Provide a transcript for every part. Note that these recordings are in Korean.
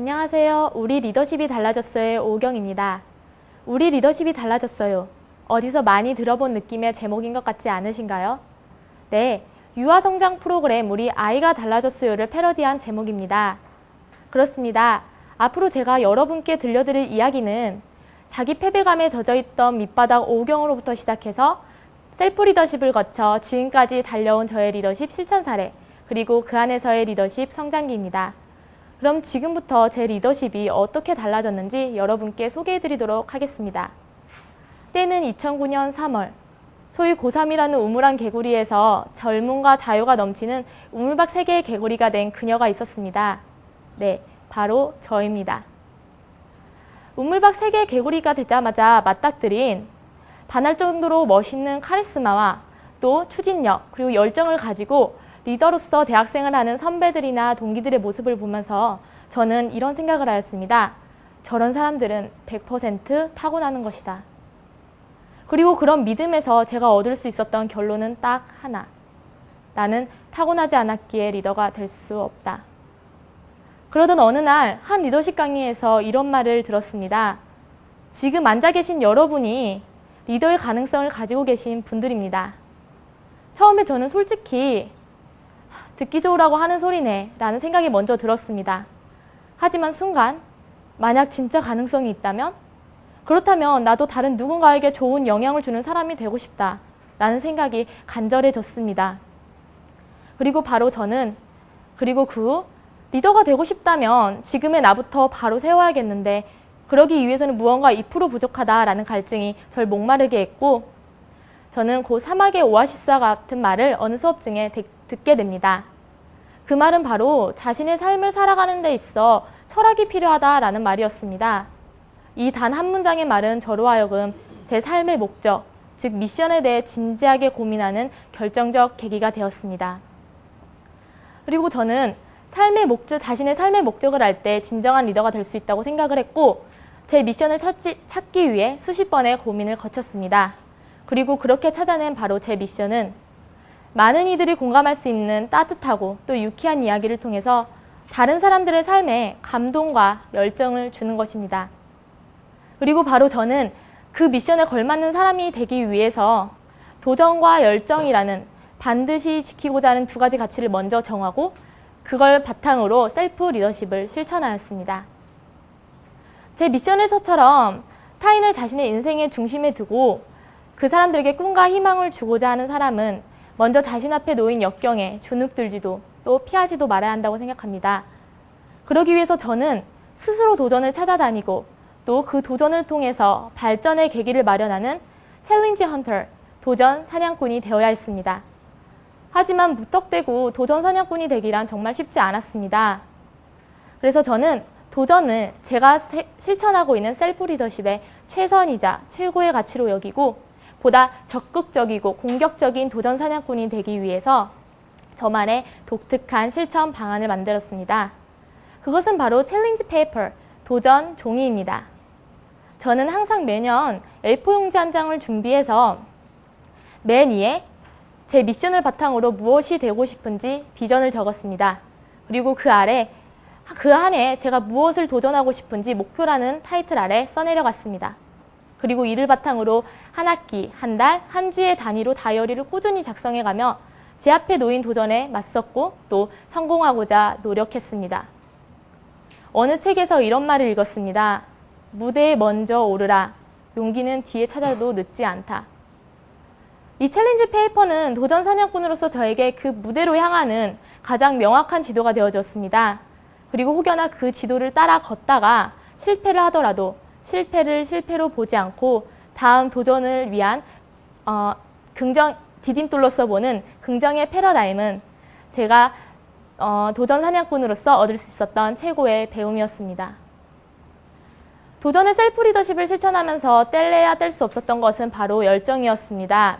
안녕하세요. 우리 리더십이 달라졌어요의 오경입니다. 우리 리더십이 달라졌어요. 어디서 많이 들어본 느낌의 제목인 것 같지 않으신가요? 네, 유아성장 프로그램 우리 아이가 달라졌어요를 패러디한 제목입니다. 그렇습니다. 앞으로 제가 여러분께 들려드릴 이야기는 자기 패배감에 젖어있던 밑바닥 오경으로부터 시작해서 셀프 리더십을 거쳐 지금까지 달려온 저의 리더십 실천 사례, 그리고 그 안에서의 리더십 성장기입니다. 그럼 지금부터 제 리더십이 어떻게 달라졌는지 여러분께 소개해드리도록 하겠습니다. 때는 2009년 3월, 소위 고3이라는 우물안 개구리에서 젊음과 자유가 넘치는 우물박 3개의 개구리가 된 그녀가 있었습니다. 네, 바로 저입니다. 우물박 3개의 개구리가 되자마자 맞닥뜨린 반할 정도로 멋있는 카리스마와 또 추진력 그리고 열정을 가지고 리더로서 대학생을 하는 선배들이나 동기들의 모습을 보면서 저는 이런 생각을 하였습니다. 저런 사람들은 100% 타고나는 것이다. 그리고 그런 믿음에서 제가 얻을 수 있었던 결론은 딱 하나. 나는 타고나지 않았기에 리더가 될 수 없다. 그러던 어느 날 한 리더십 강의에서 이런 말을 들었습니다. 지금 앉아 계신 여러분이 리더의 가능성을 가지고 계신 분들입니다. 처음에 저는 솔직히 듣기 좋으라고 하는 소리네 라는 생각이 먼저 들었습니다. 하지만 순간 만약 진짜 가능성이 있다면? 그렇다면 나도 다른 누군가에게 좋은 영향을 주는 사람이 되고 싶다 라는 생각이 간절해졌습니다. 그리고 바로 저는 그리고 그 후 리더가 되고 싶다면 지금의 나부터 바로 세워야겠는데 그러기 위해서는 무언가 2% 부족하다라는 갈증이 절 목마르게 했고 저는 그 사막의 오아시스와 같은 말을 어느 수업 중에 듣게 됩니다. 그 말은 바로 자신의 삶을 살아가는 데 있어 철학이 필요하다라는 말이었습니다. 이 단 한 문장의 말은 저로 하여금 제 삶의 목적, 즉 미션에 대해 진지하게 고민하는 결정적 계기가 되었습니다. 그리고 저는 자신의 삶의 목적을 알 때 진정한 리더가 될 수 있다고 생각을 했고 제 미션을 찾기 위해 수십 번의 고민을 거쳤습니다. 그리고 그렇게 찾아낸 바로 제 미션은 많은 이들이 공감할 수 있는 따뜻하고 또 유쾌한 이야기를 통해서 다른 사람들의 삶에 감동과 열정을 주는 것입니다. 그리고 바로 저는 그 미션에 걸맞는 사람이 되기 위해서 도전과 열정이라는 반드시 지키고자 하는 두 가지 가치를 먼저 정하고 그걸 바탕으로 셀프 리더십을 실천하였습니다. 제 미션에서처럼 타인을 자신의 인생의 중심에 두고 그 사람들에게 꿈과 희망을 주고자 하는 사람은 먼저 자신 앞에 놓인 역경에 주눅들지도 또 피하지도 말아야 한다고 생각합니다. 그러기 위해서 저는 스스로 도전을 찾아다니고 또 그 도전을 통해서 발전의 계기를 마련하는 챌린지 헌터, 도전 사냥꾼이 되어야 했습니다. 하지만 무턱대고 도전 사냥꾼이 되기란 정말 쉽지 않았습니다. 그래서 저는 도전을 제가 실천하고 있는 셀프 리더십의 최선이자 최고의 가치로 여기고 보다 적극적이고 공격적인 도전 사냥꾼이 되기 위해서 저만의 독특한 실천 방안을 만들었습니다. 그것은 바로 챌린지 페이퍼, 도전 종이입니다. 저는 항상 매년 A4 용지 한 장을 준비해서 맨 위에 제 미션을 바탕으로 무엇이 되고 싶은지 비전을 적었습니다. 그리고 그 아래 그 안에 제가 무엇을 도전하고 싶은지 목표라는 타이틀 아래 써내려갔습니다. 그리고 이를 바탕으로 한 학기, 한 달, 한 주의 단위로 다이어리를 꾸준히 작성해가며 제 앞에 놓인 도전에 맞섰고 또 성공하고자 노력했습니다. 어느 책에서 이런 말을 읽었습니다. 무대에 먼저 오르라. 용기는 뒤에 찾아도 늦지 않다. 이 챌린지 페이퍼는 도전 사냥꾼으로서 저에게 그 무대로 향하는 가장 명확한 지도가 되어줬습니다. 그리고 혹여나 그 지도를 따라 걷다가 실패를 하더라도 실패를 실패로 보지 않고 다음 도전을 위한 디딤돌로서 보는 긍정의 패러다임은 제가 도전 사냥꾼으로서 얻을 수 있었던 최고의 배움이었습니다. 도전의 셀프 리더십을 실천하면서 뗄래야 뗄 수 없었던 것은 바로 열정이었습니다.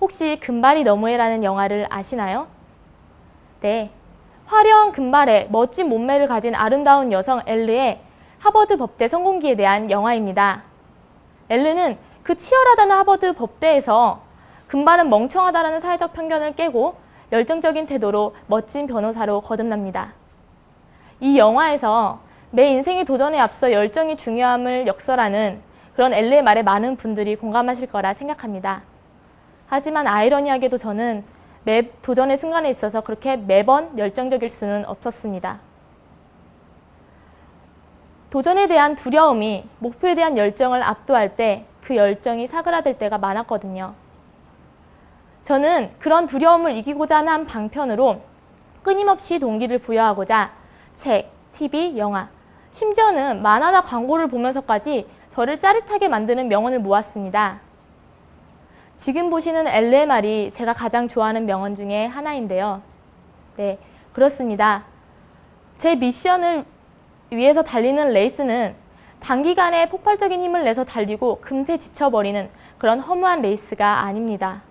혹시 금발이 너무해라는 영화를 아시나요? 네, 화려한 금발에 멋진 몸매를 가진 아름다운 여성 엘르의 하버드 법대 성공기에 대한 영화입니다. 엘르는 그 치열하다는 하버드 법대에서 금발은 멍청하다라는 사회적 편견을 깨고 열정적인 태도로 멋진 변호사로 거듭납니다. 이 영화에서 내 인생의 도전에 앞서 열정이 중요함을 역설하는 그런 엘리의 말에 많은 분들이 공감하실 거라 생각합니다. 하지만 아이러니하게도 저는 매 도전의 순간에 있어서 그렇게 매번 열정적일 수는 없었습니다. 도전에 대한 두려움이 목표에 대한 열정을 압도할 때 그 열정이 사그라들 때가 많았거든요. 저는 그런 두려움을 이기고자 한 방편으로 끊임없이 동기를 부여하고자 책, TV, 영화, 심지어는 만화나 광고를 보면서까지 저를 짜릿하게 만드는 명언을 모았습니다. 지금 보시는 엘레의 말이 제가 가장 좋아하는 명언 중에 하나인데요. 네, 그렇습니다. 제 미션을 위해서 달리는 레이스는 단기간에 폭발적인 힘을 내서 달리고 금세 지쳐버리는 그런 허무한 레이스가 아닙니다.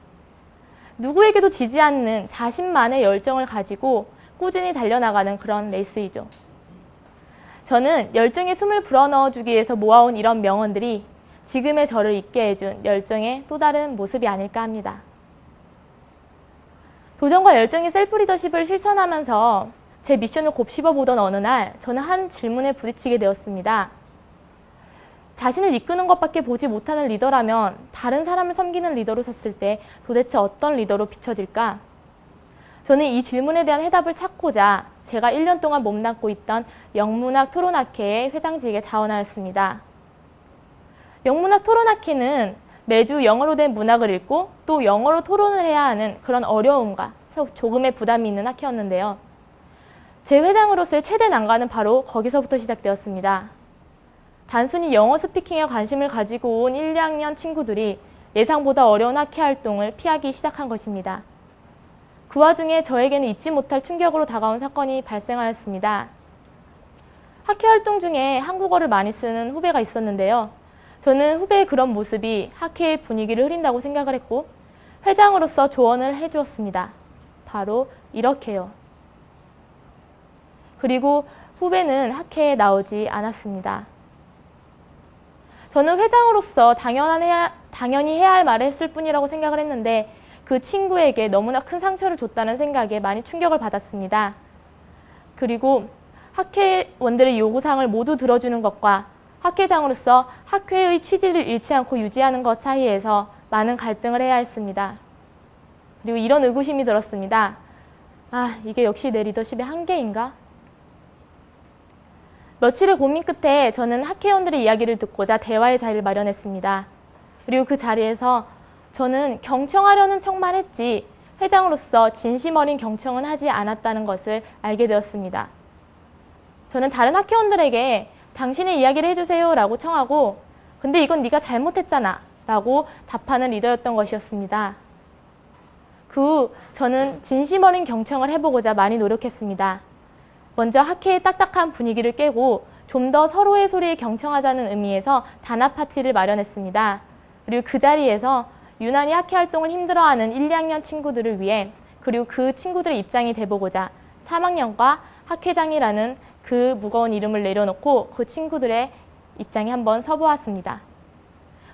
누구에게도 지지 않는 자신만의 열정을 가지고 꾸준히 달려나가는 그런 레이스이죠. 저는 열정에 숨을 불어넣어주기 위해서 모아온 이런 명언들이 지금의 저를 있게 해준 열정의 또 다른 모습이 아닐까 합니다. 도전과 열정의 셀프 리더십을 실천하면서 제 미션을 곱씹어보던 어느 날 저는 한 질문에 부딪히게 되었습니다. 자신을 이끄는 것밖에 보지 못하는 리더라면 다른 사람을 섬기는 리더로 섰을 때 도대체 어떤 리더로 비춰질까? 저는 이 질문에 대한 해답을 찾고자 제가 1년 동안 몸담고 있던 영문학 토론학회의 회장직에 자원하였습니다. 영문학 토론학회는 매주 영어로 된 문학을 읽고 또 영어로 토론을 해야 하는 그런 어려움과 조금의 부담이 있는 학회였는데요. 제 회장으로서의 최대 난관은 바로 거기서부터 시작되었습니다. 단순히 영어 스피킹에 관심을 가지고 온 1, 2학년 친구들이 예상보다 어려운 학회 활동을 피하기 시작한 것입니다. 그 와중에 저에게는 잊지 못할 충격으로 다가온 사건이 발생하였습니다. 학회 활동 중에 한국어를 많이 쓰는 후배가 있었는데요. 저는 후배의 그런 모습이 학회의 분위기를 흐린다고 생각을 했고 회장으로서 조언을 해주었습니다. 바로 이렇게요. 그리고 후배는 학회에 나오지 않았습니다. 저는 회장으로서 당연히 해야 할 말을 했을 뿐이라고 생각을 했는데 그 친구에게 너무나 큰 상처를 줬다는 생각에 많이 충격을 받았습니다. 그리고 학회원들의 요구사항을 모두 들어주는 것과 학회장으로서 학회의 취지를 잃지 않고 유지하는 것 사이에서 많은 갈등을 해야 했습니다. 그리고 이런 의구심이 들었습니다. 아, 이게 역시 내 리더십의 한계인가? 며칠의 고민 끝에 저는 학회원들의 이야기를 듣고자 대화의 자리를 마련했습니다. 그리고 그 자리에서 저는 경청하려는 척만 했지 회장으로서 진심 어린 경청은 하지 않았다는 것을 알게 되었습니다. 저는 다른 학회원들에게 당신의 이야기를 해주세요 라고 청하고 근데 이건 네가 잘못했잖아 라고 답하는 리더였던 것이었습니다. 그 후 저는 진심 어린 경청을 해보고자 많이 노력했습니다. 먼저 학회의 딱딱한 분위기를 깨고 좀 더 서로의 소리에 경청하자는 의미에서 단합 파티를 마련했습니다. 그리고 그 자리에서 유난히 학회 활동을 힘들어하는 1, 2학년 친구들을 위해 그리고 그 친구들의 입장이 돼보고자 3학년과 학회장이라는 그 무거운 이름을 내려놓고 그 친구들의 입장에 한번 서보았습니다.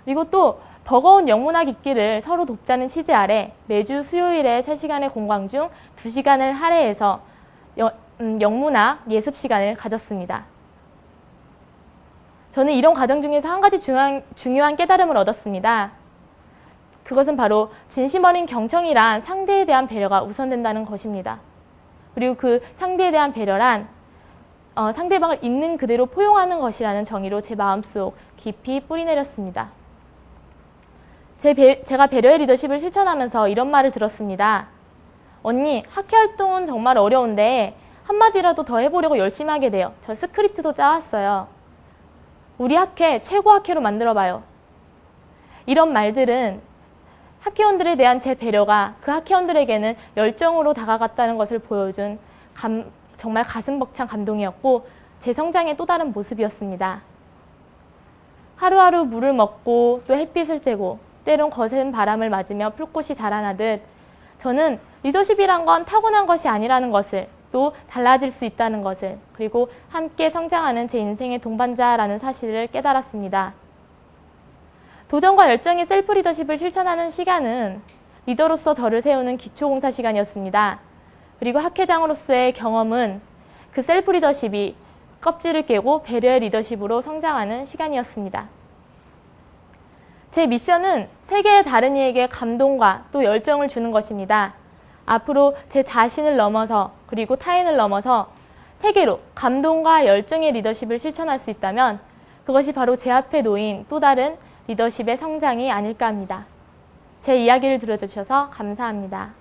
그리고 또 버거운 영문학 읽기를 서로 돕자는 취지 아래 매주 수요일에 3시간의 공강 중 2시간을 할애해서 영문학 예습 시간을 가졌습니다. 저는 이런 과정 중에서 한 가지 중요한 깨달음을 얻었습니다. 그것은 바로 진심 어린 경청이란 상대에 대한 배려가 우선된다는 것입니다. 그리고 그 상대에 대한 배려란 상대방을 있는 그대로 포용하는 것이라는 정의로 제 마음속 깊이 뿌리내렸습니다. 제가 배려의 리더십을 실천하면서 이런 말을 들었습니다. 언니, 학회 활동은 정말 어려운데 한마디라도 더 해보려고 열심히 하게 돼요. 저 스크립트도 짜왔어요. 우리 학회 최고 학회로 만들어봐요. 이런 말들은 학회원들에 대한 제 배려가 그 학회원들에게는 열정으로 다가갔다는 것을 보여준 정말 가슴 벅찬 감동이었고 제 성장의 또 다른 모습이었습니다. 하루하루 물을 먹고 또 햇빛을 쬐고 때론 거센 바람을 맞으며 풀꽃이 자라나듯 저는 리더십이란 건 타고난 것이 아니라는 것을 또 달라질 수 있다는 것을 그리고 함께 성장하는 제 인생의 동반자라는 사실을 깨달았습니다. 도전과 열정의 셀프 리더십을 실천하는 시간은 리더로서 저를 세우는 기초공사 시간이었습니다. 그리고 학회장으로서의 경험은 그 셀프 리더십이 껍질을 깨고 배려의 리더십으로 성장하는 시간이었습니다. 제 미션은 세계의 다른 이에게 감동과 또 열정을 주는 것입니다. 앞으로 제 자신을 넘어서 그리고 타인을 넘어서 세계로 감동과 열정의 리더십을 실천할 수 있다면 그것이 바로 제 앞에 놓인 또 다른 리더십의 성장이 아닐까 합니다. 제 이야기를 들어주셔서 감사합니다.